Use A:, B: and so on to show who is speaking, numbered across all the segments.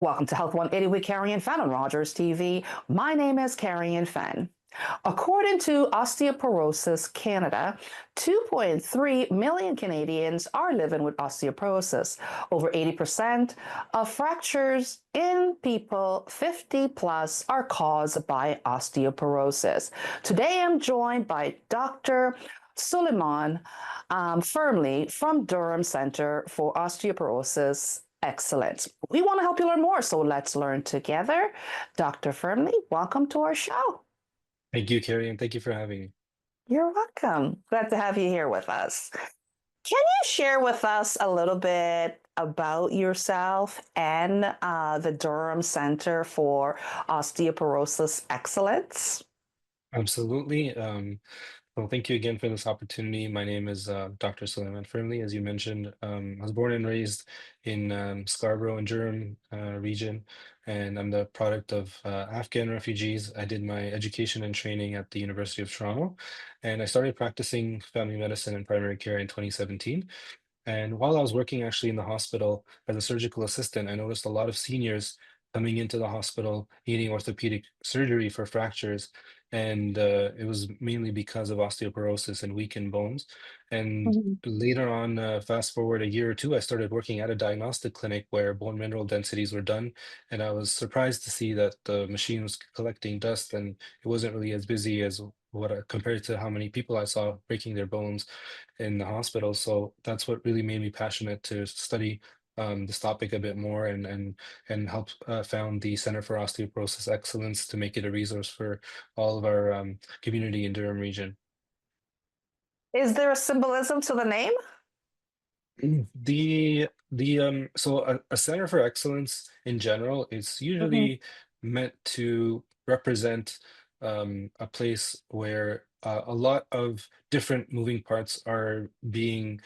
A: Welcome to Health 180 with Carion Fenn on Rogers TV. My name is Carion Fenn. According to Osteoporosis Canada, 2.3 million Canadians are living with osteoporosis. Over 80% of fractures in people 50 plus are caused by osteoporosis. Today I'm joined by Dr. Suleiman Firmly from Durham Center for Osteoporosis Excellence. We want to help you learn more, so let's learn together. Dr. Firmly, welcome to our show.
B: Thank you, Carrie, and thank you for having me.
A: You're welcome. Glad to have you here with us. Can you share with us a little bit about yourself and the Durham Center for Osteoporosis Excellence?
B: Absolutely. Well, thank you again for this opportunity. My name is Dr. Suleiman Firmly, as you mentioned. I was born and raised in Scarborough and Durham region, and I'm the product of Afghan refugees. I did my education and training at the University of Toronto, and I started practicing family medicine and primary care in 2017. And while I was working actually in the hospital as a surgical assistant, I noticed a lot of seniors coming into the hospital needing orthopedic surgery for fractures. And it was mainly because of osteoporosis and weakened bones. And
A: Mhm.
B: later on, fast forward a year or two, I started working at a diagnostic clinic where bone mineral densities were done. And I was surprised to see that the machine was collecting dust and it wasn't really as busy as compared to how many people I saw breaking their bones in the hospital. So that's what really made me passionate to study this topic a bit more and help found the Center for Osteoporosis Excellence to make it a resource for all of our community in Durham region.
A: Is there a symbolism to the name?
B: So a Center for Excellence in general is
A: Mhm.
B: usually meant to represent a place where a lot of different moving parts are being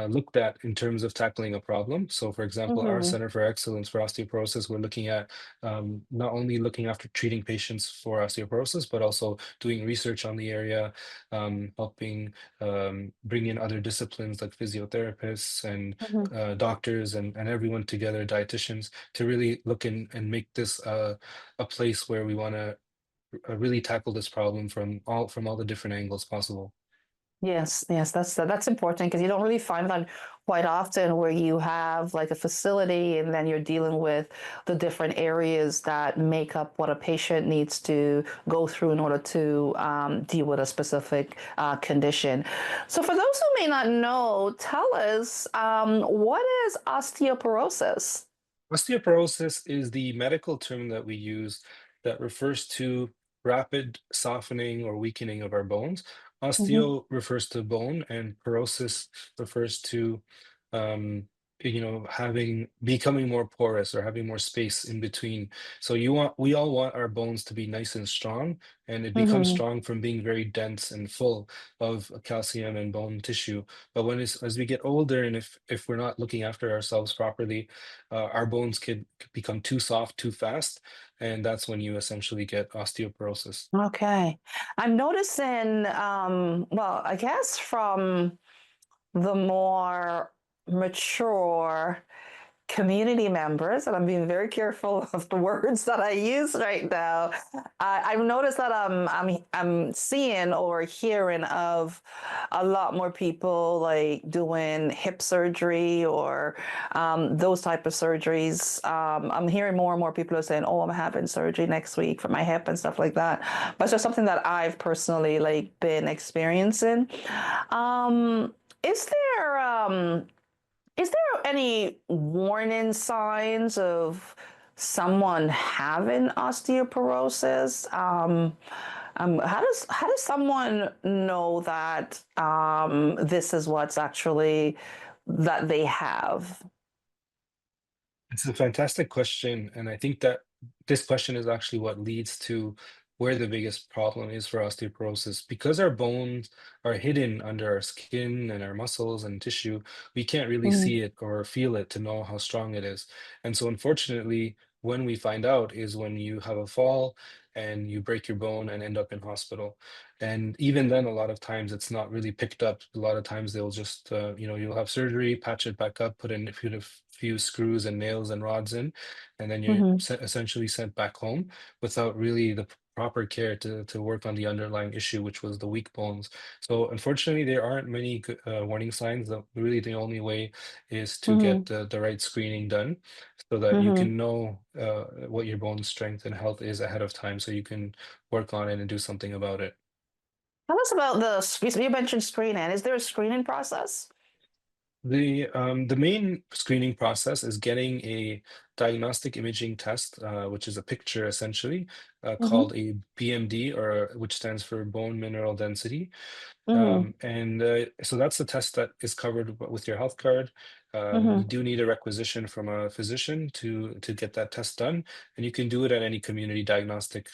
B: looked at in terms of tackling a problem. So, for example, our
A: Mhm.
B: Center for Excellence for Osteoporosis, we're looking at not only looking after treating patients for osteoporosis, but also doing research on the area, helping bring in other disciplines like physiotherapists and
A: Mhm.
B: doctors and everyone together, dietitians, to really look and make this a place where we want to really tackle this problem from all the different angles possible.
A: Yes, yes, that's important because you don't really find that quite often where you have like a facility and then you're dealing with the different areas that make up what a patient needs to go through in order to deal with a specific condition. So, for those who may not know, tell us what is osteoporosis?
B: Osteoporosis is the medical term that we use that refers to rapid softening or weakening of our bones.
A: Hmm.
B: Osteo refers to bone, and porosis refers to, um, having becoming more porous or having more space in between. So we all want our bones to be nice and strong, and it becomes
A: Hmm.
B: strong from being very dense and full of calcium and bone tissue. But as we get older, and if we're not looking after ourselves properly, our bones could become too soft too fast, and that's when you essentially get osteoporosis.
A: Okay. I'm noticing, well, I guess from the more mature community members, and I'm being very careful of the words that I use right now. I've noticed that I'm seeing or hearing of a lot more people like doing hip surgery or those type of surgeries. I'm hearing more and more people are saying, "Oh, I'm having surgery next week for my hip and stuff like that." But it's just something that I've personally like been experiencing. Um, is there um, is there any warning signs of someone having osteoporosis? How does someone know that this is what's actually that they have?
B: It's a fantastic question, and I think that this question is actually what leads to where the biggest problem is for osteoporosis. Because our bones are hidden under our skin and our muscles and tissue, we can't really
A: Mhm.
B: see it or feel it to know how strong it is. And so, unfortunately, when we find out is when you have a fall and you break your bone and end up in hospital. And even then, a lot of times it's not really picked up. A lot of times they'll just, you'll have surgery, patch it back up, put in a few screws and nails and rods in, and then you're
A: Mhm.
B: essentially sent back home without really the proper care to work on the underlying issue, which was the weak bones. So unfortunately, there aren't many warning signs. Really, the only way is to get
A: Mhm.
B: the right screening done so that you
A: Mhm.
B: can know what your bone strength and health is ahead of time so you can work on it and do something about it.
A: Tell us about you mentioned screening. Is there a screening process?
B: The main screening process is getting a diagnostic imaging test, which is a picture essentially,
A: Mhm.
B: called a BMD, or which stands for bone mineral density.
A: Mhm.
B: And so that's the test that is covered with your health card. You
A: Mhm.
B: do need a requisition from a physician to get that test done, and you can do it at any community diagnostic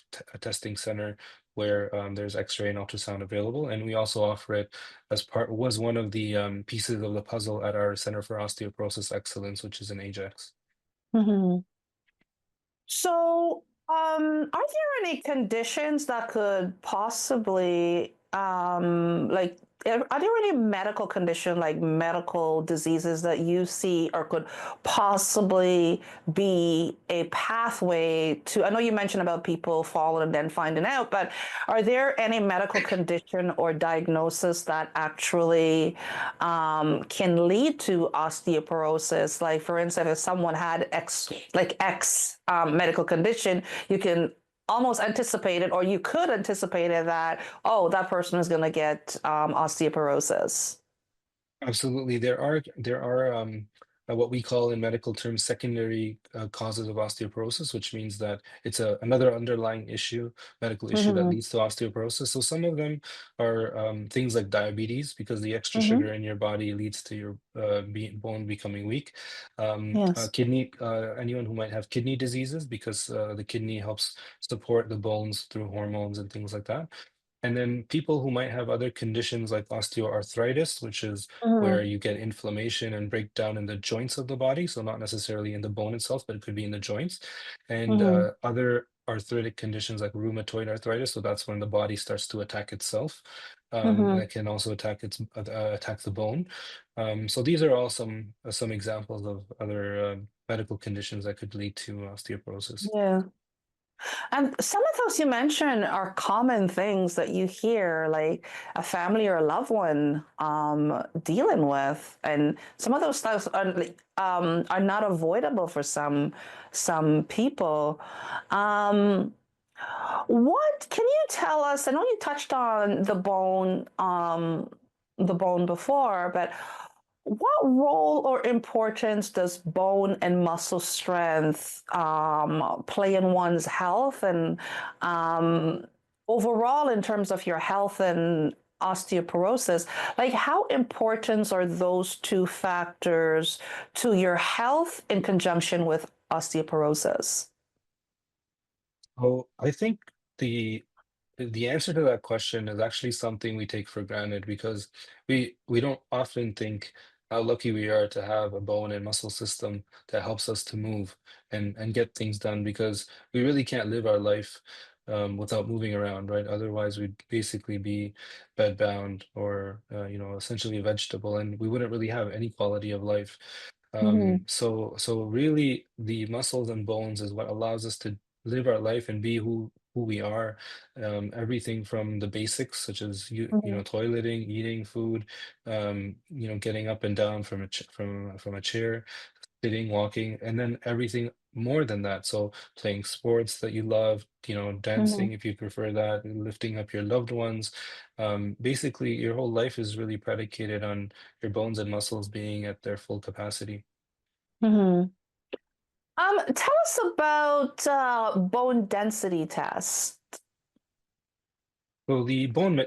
B: testing center where there's X-ray and ultrasound available. And we also offer it as part was one of the pieces of the puzzle at our Center for Osteoporosis Excellence, which is in Ajax.
A: Mhm. So, are there any conditions that could possibly, are there any medical condition, like medical diseases that you see or could possibly be a pathway to? I know you mentioned about people falling and then finding out, but are there any medical condition or diagnosis that actually can lead to osteoporosis? Like, for instance, if someone had X medical condition, you can almost anticipate it, or you could anticipate it that, oh, that person is going to get osteoporosis.
B: Absolutely. There are what we call in medical terms secondary causes of osteoporosis, which means that it's another underlying medical issue that
A: Mm-hmm.
B: leads to osteoporosis. So some of them are things like diabetes, because the extra
A: Mm-hmm.
B: sugar in your body leads to your bone becoming weak.
A: Yes.
B: Anyone who might have kidney diseases, because the kidney helps support the bones through hormones and things like that. And then people who might have other conditions like osteoarthritis, which is where
A: Mm-hmm.
B: you get inflammation and breakdown in the joints of the body. So not necessarily in the bone itself, but it could be in the joints. And
A: Mm-hmm.
B: other arthritic conditions like rheumatoid arthritis. So that's when the body starts to attack itself.
A: Mm-hmm.
B: That can also attack the bone. So these are all some examples of other medical conditions that could lead to osteoporosis.
A: Yeah. And some of those you mentioned are common things that you hear, like a family or a loved one dealing with, and some of those stuff are not avoidable for some people. Um, what can you tell us? I know you touched on the bone before, but what role or importance does bone and muscle strength play in one's health and um, overall in terms of your health and osteoporosis? Like, how important are those two factors to your health in conjunction with osteoporosis?
B: Oh, I think the the answer to that question is actually something we take for granted, because we don't often think how lucky we are to have a bone and muscle system that helps us to move and get things done, because we really can't live our life without moving around, right? Otherwise, we'd basically be bedbound or essentially a vegetable, and we wouldn't really have any quality of life.
A: Mhm.
B: So really, the muscles and bones is what allows us to live our life and be who we are. Everything from the basics, such as
A: Mhm.
B: toileting, eating food, getting up and down from from a chair, sitting, walking, and then everything more than that. So playing sports that you love,
A: Mhm.
B: dancing if you prefer that, lifting up your loved ones. Basically, your whole life is really predicated on your bones and muscles being at their full capacity.
A: Mhm. Tell us about bone density tests.
B: So the bone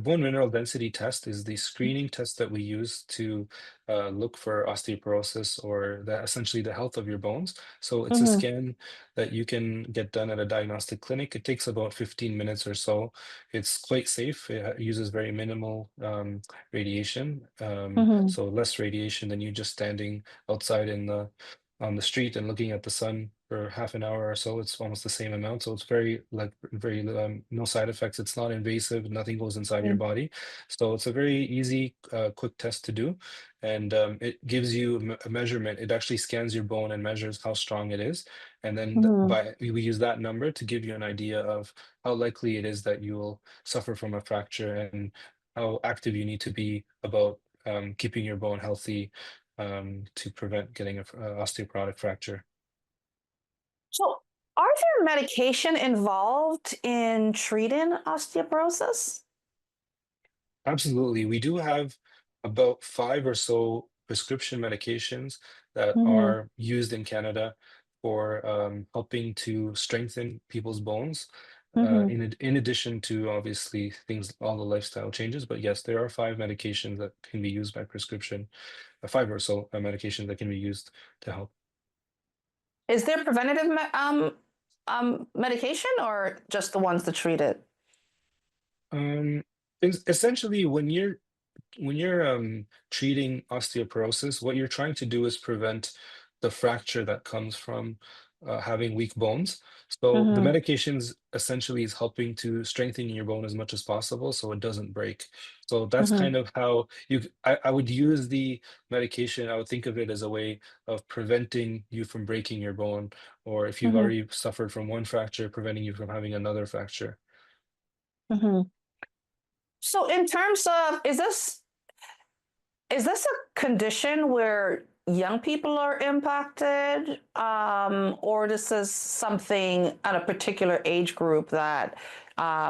B: mineral density test is the screening test that we use to look for osteoporosis or essentially the health of your bones. So it's a
A: Mm-hmm.
B: scan that you can get done at a diagnostic clinic. It takes about 15 minutes or so. It's quite safe. It uses very minimal radiation,
A: Mm-hmm.
B: so less radiation than you just standing outside on the street and looking at the sun for half an hour or so. It's almost the same amount. So it's very no side effects. It's not invasive. Nothing goes inside your body. So it's a very easy, quick test to do. And it gives you a measurement. It actually scans your bone and measures how strong it is. And then
A: Mm-hmm.
B: we use that number to give you an idea of how likely it is that you will suffer from a fracture and how active you need to be about keeping your bone healthy to prevent getting a osteoporotic fracture.
A: So, are there medication involved in treating osteoporosis?
B: Absolutely. We do have about five or so prescription medications that
A: Mm-hmm.
B: are used in Canada for helping to strengthen people's bones.
A: Mm-hmm.
B: In addition to obviously things, all the lifestyle changes, but yes, there are five medications that can be used by prescription, five or so medications that can be used to help.
A: Is there preventative medication or just the ones to treat it?
B: Um, Essentially, when you're treating osteoporosis, what you're trying to do is prevent the fracture that comes from having weak bones. So the
A: Mm-hmm.
B: medications essentially is helping to strengthen your bone as much as possible so it doesn't break. So that's
A: Mm-hmm.
B: kind of how I would use the medication. I would think of it as a way of preventing you from breaking your bone, or if you've
A: Mm-hmm.
B: already suffered from one fracture, preventing you from having another fracture.
A: Mm-hmm. So, in terms of, is this a condition where young people are impacted, or this is something at a particular age group that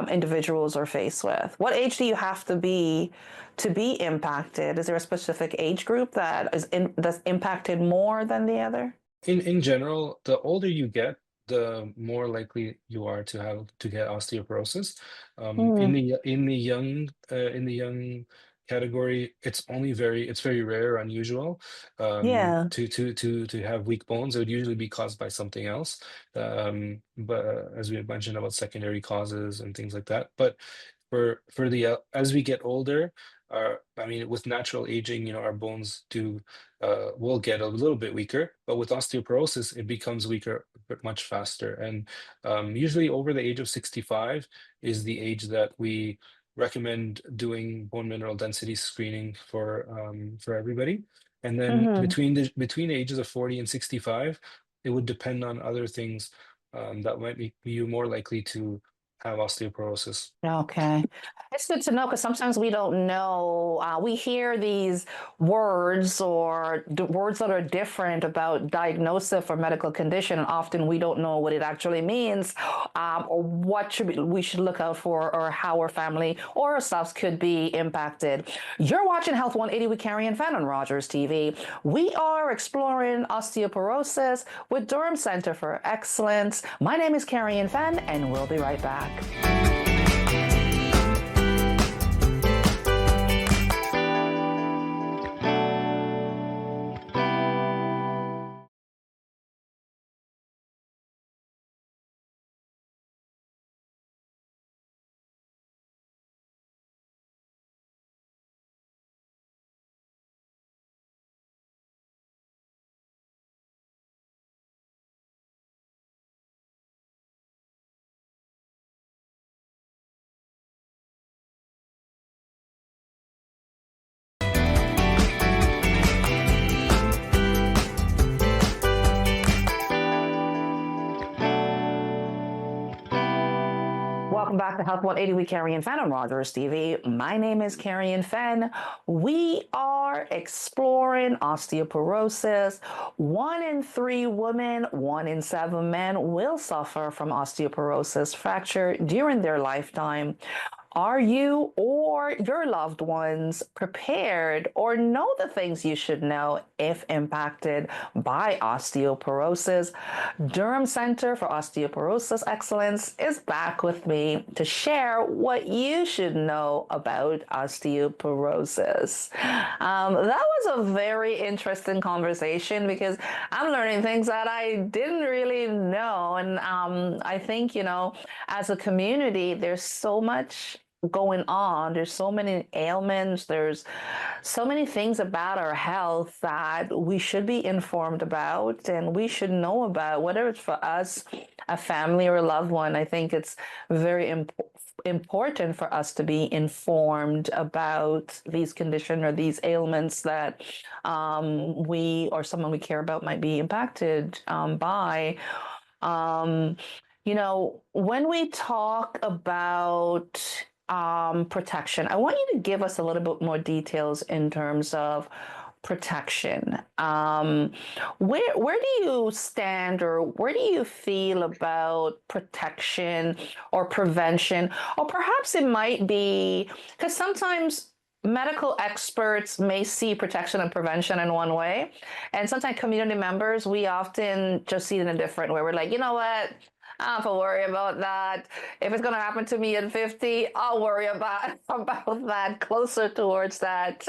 A: individuals are faced with? What age do you have to be impacted? Is there a specific age group that's impacted more than the other?
B: In general, the older you get, the more likely you are to get osteoporosis.
A: Mm,
B: In the young category, it's very rare, unusual
A: yeah.
B: to have weak bones. It would usually be caused by something else. But as we had mentioned about secondary causes and things like that. But for the as we get older, I mean, with natural aging, our bones do will get a little bit weaker, but with osteoporosis, it becomes weaker but much faster. And usually over the age of 65 is the age that we recommend doing bone mineral density screening for everybody. And then
A: Hmm.
B: between the ages of 40 and 65, it would depend on other things that might make you more likely to have osteoporosis.
A: Okay. It's good to know because sometimes we don't know. We hear these words or words that are different about diagnosis or medical condition, and often we don't know what it actually means, or what we should look out for, or how our family or ourselves could be impacted. You're watching Health 180 with Carion Fenn on Rogers TV. We are exploring osteoporosis with Durham Center for Excellence. My name is Carion Fenn, and we'll be right back. Welcome back to Health 180 with Carion Fenn on Rogers TV. My name is Carion Fenn. We are exploring osteoporosis. 1 in 3 women, 1 in 7 men will suffer from osteoporosis fracture during their lifetime. Are you or your loved ones prepared or know the things you should know if impacted by osteoporosis? Durham Center for Osteoporosis Excellence is back with me to share what you should know about osteoporosis. That was a very interesting conversation because I'm learning things that I didn't really know. And I think, as a community, there's so much going on. There's so many ailments. There's so many things about our health that we should be informed about and we should know about, whether it's for us, a family, or a loved one. I think it's very important for us to be informed about these conditions or these ailments that we or someone we care about might be impacted by. Um, when we talk about protection, I want you to give us a little bit more details in terms of protection. Where do you stand, or where do you feel about protection or prevention? Or perhaps it might be because sometimes medical experts may see protection and prevention in one way, and sometimes community members, we often just see it in a different way. We're like, you know what? I don't have to worry about that. If it's going to happen to me at 50, I'll worry about that closer towards that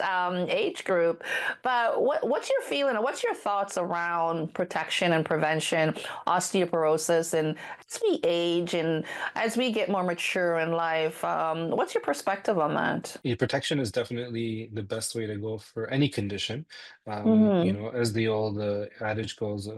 A: age group. But what's your feeling, or what's your thoughts around protection and prevention, osteoporosis, and as we age and as we get more mature in life, what's your perspective on that?
B: Yeah, protection is definitely the best way to go for any condition.
A: Mm-hmm.
B: As the old adage goes,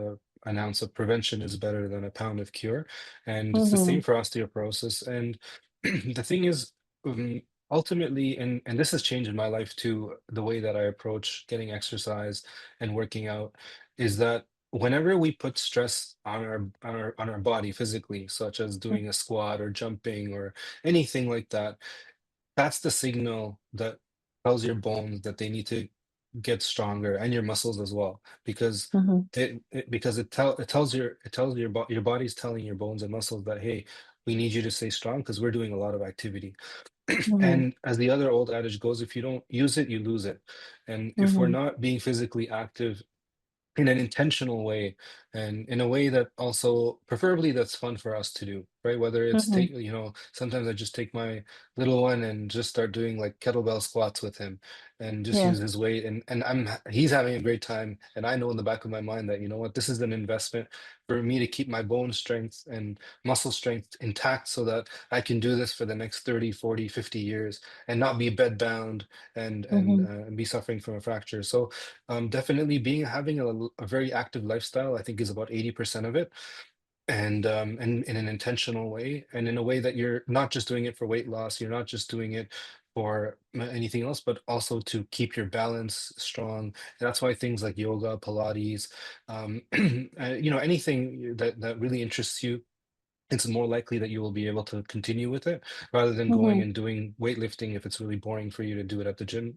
B: an ounce of prevention is better than a pound of cure. And it's the
A: Mm-hmm.
B: same for osteoporosis. And the thing is, um, ultimately, and this has changed in my life too, the way that I approach getting exercise and working out, is that whenever we put stress on our body physically, such as doing a squat or jumping or anything like that, that's the signal that tells your bones that they need to get stronger, and your muscles as well, because
A: Mm-hmm.
B: it tells your body's telling your bones and muscles that, hey, we need you to stay strong because we're doing a lot of activity.
A: Mm-hmm.
B: And as the other old adage goes, if you don't use it, you lose it. And if we're
A: Mm-hmm.
B: not being physically active in an intentional way, and in a way that also preferably that's fun for us to do, right? Whether it's
A: Mm-hmm.
B: take, sometimes I just take my little one and just start doing like kettlebell squats with him and just
A: Yeah.
B: use his weight, and he's having a great time, and I know in the back of my mind that, you know what, this is an investment for me to keep my bone strength and muscle strength intact so that I can do this for the next 30, 40, 50 years and not be bedbound
A: Mm-hmm.
B: and be suffering from a fracture. So definitely being having a very active lifestyle, I think, is about 80% of it, and in an intentional way, and in a way that you're not just doing it for weight loss, you're not just doing it for anything else, but also to keep your balance strong. And that's why things like yoga, Pilates, anything that really interests you, it's more likely that you will be able to continue with it rather than going
A: Mm-hmm.
B: and doing weightlifting if it's really boring for you to do it at the gym.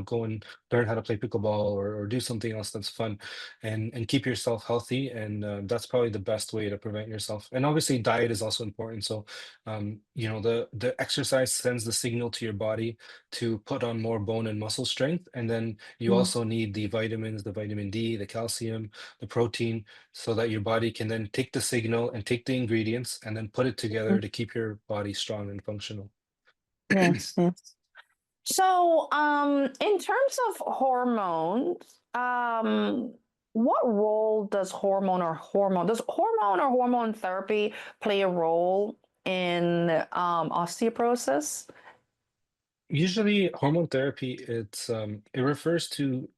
B: Go and learn how to play pickleball, or do something else that's fun, and keep yourself healthy. And that's probably the best way to prevent yourself. And obviously, diet is also important. So, the exercise sends the signal to your body to put on more bone and muscle strength, and then you also need the vitamins, the vitamin D, the calcium, the protein, so that your body can then take the signal and take the ingredients and then put it together to keep your body strong and functional.
A: Yes, yes. So, in terms of hormones, what role does hormone or hormone therapy play a role in osteoporosis?
B: Usually, hormone therapy, it refers to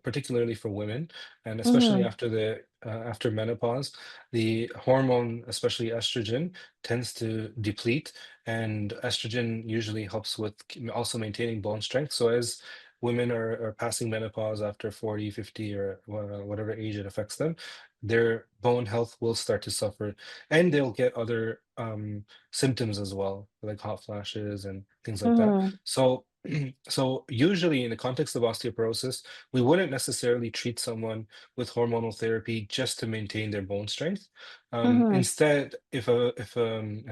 B: particularly for women, and especially
A: Mm-hmm.
B: after menopause, the hormone, especially estrogen, tends to deplete, and estrogen usually helps with also maintaining bone strength. So as women are passing menopause after 40, 50, or whatever age it affects them, their bone health will start to suffer, and they'll get other symptoms as well, like hot flashes and things like that.
A: Mm-hmm.
B: So So usually in the context of osteoporosis, we wouldn't necessarily treat someone with hormonal therapy just to maintain their bone strength.
A: Mhm.
B: Instead, if a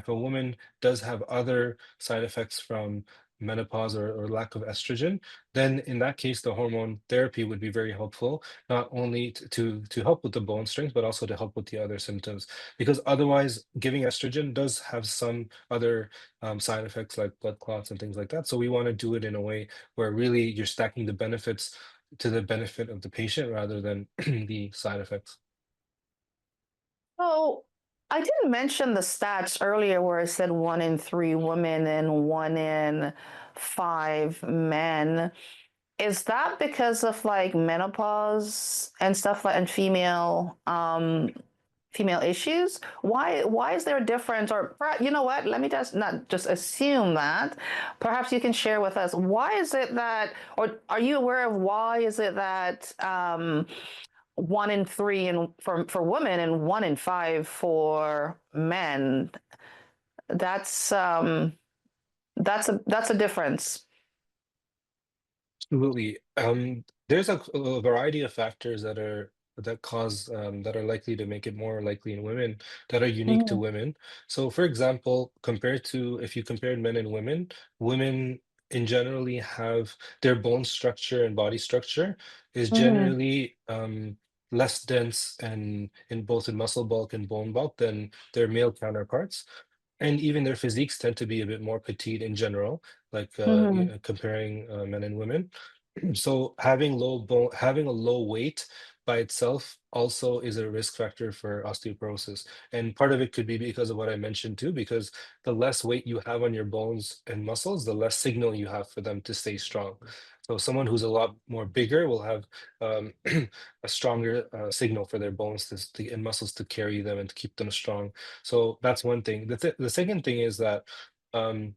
B: woman does have other side effects from menopause or lack of estrogen, then in that case, the hormone therapy would be very helpful, not only to help with the bone strength, but also to help with the other symptoms. Because otherwise, giving estrogen does have some other side effects like blood clots and things like that. So we want to do it in a way where really you're stacking the benefits to the benefit of the patient rather than the side effects.
A: So I didn't mention the stats earlier where I said 1 in 3 women and 1 in 5 men. Is that because of like menopause and stuff like and female issues? Why is there a difference? Or you know what? Let me just not just assume that. Perhaps you can share with us why is it that, or are you aware of why is it that 1 in 3 and for women and 1 in 5 for men? That's that's a difference.
B: Absolutely. There's a variety of factors that are likely to make it more likely in women that are unique to
A: Mhm,
B: women. So, for example, compared to if you compared men and women in generally have their bone structure and body structure is
A: mhm,
B: generally less dense and in both in muscle bulk and bone bulk than their male counterparts. And even their physiques tend to be a bit more petite in general, like
A: mhm,
B: comparing men and women. So having a low weight by itself also is a risk factor for osteoporosis. And part of it could be because of what I mentioned too, because the less weight you have on your bones and muscles, the less signal you have for them to stay strong. So someone who's a lot more bigger will have a stronger signal for their bones and muscles to carry them and to keep them strong. So that's one thing. The second thing is that um,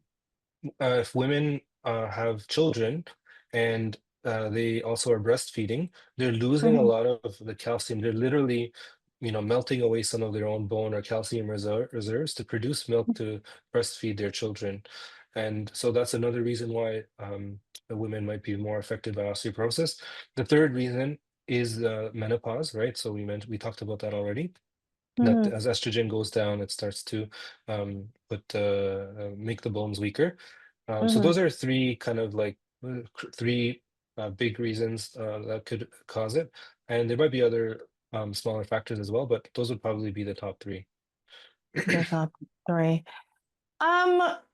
B: if women have children and they also are breastfeeding, they're losing a
A: mhm.
B: lot of the calcium. They're literally, melting away some of their own bone or calcium reserves to produce milk to breastfeed their children. And so that's another reason why the women might be more affected by osteoporosis. The third reason is menopause, right? So we talked about that already, that
A: Mhm,
B: as estrogen goes down, it starts to make the bones weaker. So
A: mhm.
B: those are three kind of like three big reasons that could cause it, and there might be other smaller factors as well, but those would probably be the top three.
A: The top three.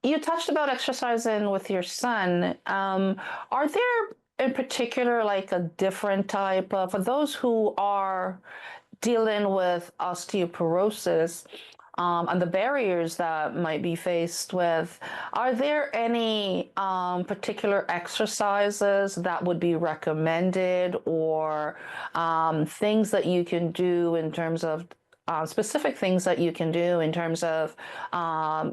A: You touched about exercising with your son. Are there in particular like a different type of, for those who are dealing with osteoporosis, and the barriers that might be faced with, are there any particular exercises that would be recommended or things that you can do in terms of specific things that you can do in terms of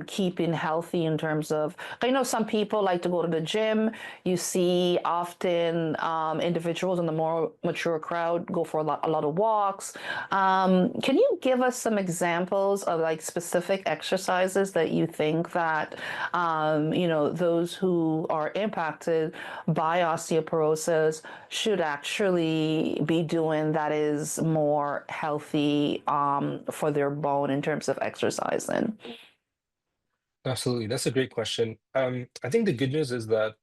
A: keeping healthy in terms of I know some people like to go to the gym. You see often individuals in the more mature crowd go for a lot of walks. Can you give us some examples of like specific exercises that you think that those who are impacted by osteoporosis should actually be doing that is more healthy for their bone in terms of exercising?
B: Absolutely, that's a great question. I think the good news is that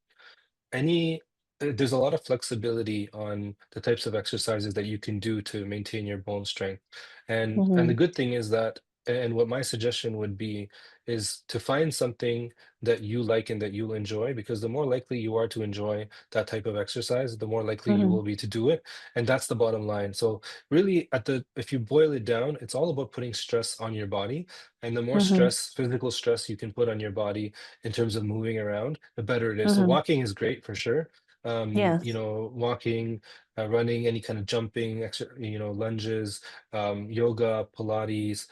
B: any there's a lot of flexibility on the types of exercises that you can do to maintain your bone strength. And the
A: Mhm,
B: good thing is that, and what my suggestion would be is to find something that you like and that you'll enjoy, because the more likely you are to enjoy that type of exercise, the more likely you
A: mhm,
B: will be to do it. And that's the bottom line. So really if you boil it down, it's all about putting stress on your body. And the more
A: mhm,
B: physical stress you can put on your body in terms of moving around, the better it is. So
A: mhm.
B: walking is great for sure.
A: Yes.
B: Walking, running, any kind of jumping, lunges, yoga, Pilates.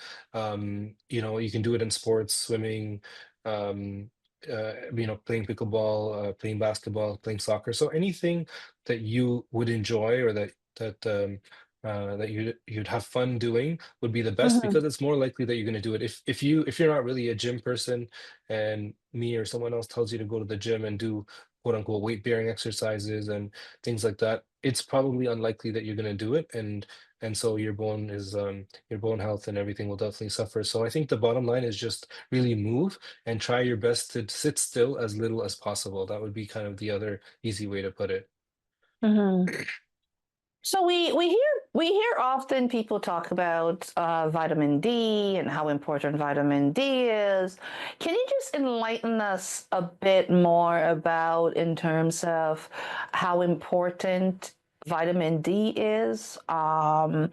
B: You can do it in sports, swimming, um, playing pickleball, playing basketball, playing soccer. So anything that you would enjoy or that you'd have fun doing would be the best,
A: Mhm,
B: because it's more likely that you're going to do it. If you're not really a gym person and me or someone else tells you to go to the gym and do quote unquote weight bearing exercises and things like that, it's probably unlikely that you're going to do it. And so your bone health and everything will definitely suffer. So I think the bottom line is just really move and try your best to sit still as little as possible. That would be kind of the other easy way to put it.
A: Mhm. So we hear often people talk about vitamin D and how important vitamin D is. Can you just enlighten us a bit more about in terms of how important vitamin D is, and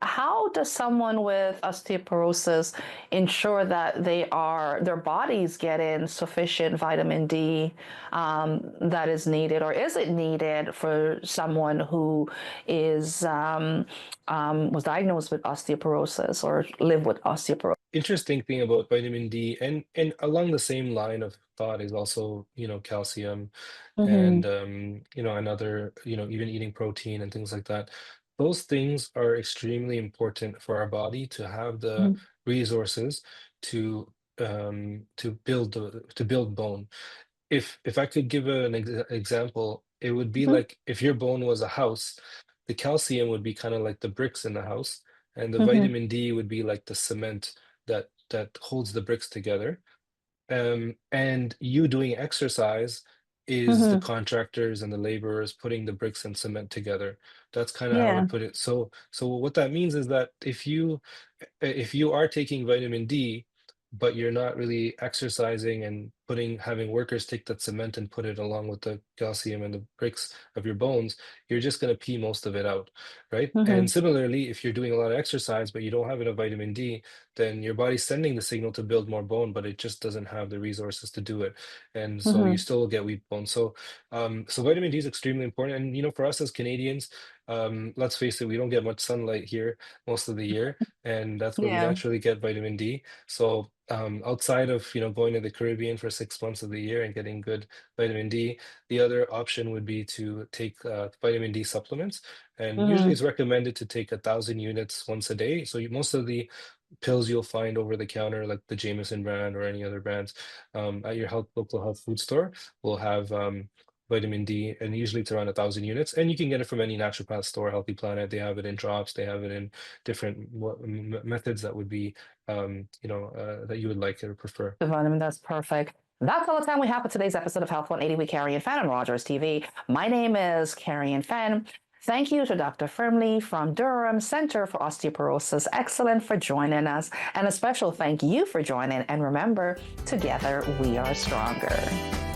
A: how does someone with osteoporosis ensure that their bodies get in sufficient vitamin D that is needed, or is it needed for someone who is was diagnosed with osteoporosis or live with osteoporosis?
B: Interesting thing about vitamin D, and along the same line of thought is also, calcium
A: Mm-hmm.
B: and another, even eating protein and things like that. Those things are extremely important for our body to have the resources to to build bone. If I could give an example, it would be
A: Mm-hmm.
B: like if your bone was a house, the calcium would be kind of like the bricks in the house, and the
A: Mm-hmm.
B: vitamin D would be like the cement that holds the bricks together. And you doing exercise is the
A: Mm-hmm.
B: contractors and the laborers putting the bricks and cement together. That's kind of how I
A: Yeah.
B: would put it. So what that means is that if you are taking vitamin D, but you're not really exercising and having workers take that cement and put it along with the calcium and the bricks of your bones, you're just going to pee most of it out, right?
A: Mm-hmm.
B: And similarly, if you're doing a lot of exercise, but you don't have enough vitamin D, then your body's sending the signal to build more bone, but it just doesn't have the resources to do it. And so you
A: Mm-hmm.
B: still will get weak bone. So vitamin D is extremely important. And, for us as Canadians, let's face it, we don't get much sunlight here most of the year, and that's where we
A: Yeah.
B: naturally get vitamin D. So outside of going to the Caribbean for 6 months of the year and getting good vitamin D, the other option would be to take vitamin D supplements. And usually
A: Mm-hmm.
B: it's recommended to take 1,000 units once a day. So most of the pills you'll find over the counter, like the Jameson brand or any other brands, at your local health food store, will have vitamin D, and usually it's around 1,000 units. And you can get it from any naturopath store, Healthy Planet. They have it in drops. They have it in different methods that would be, that you would like or prefer.
A: The vitamin, that's perfect. That's all the time we have for today's episode of Health 180 with Carion Fenn on Rogers TV. My name is Carion Fenn. Thank you to Dr. Firmly from Durham Center for Osteoporosis Excellence for joining us. And a special thank you for joining. And remember, together we are stronger.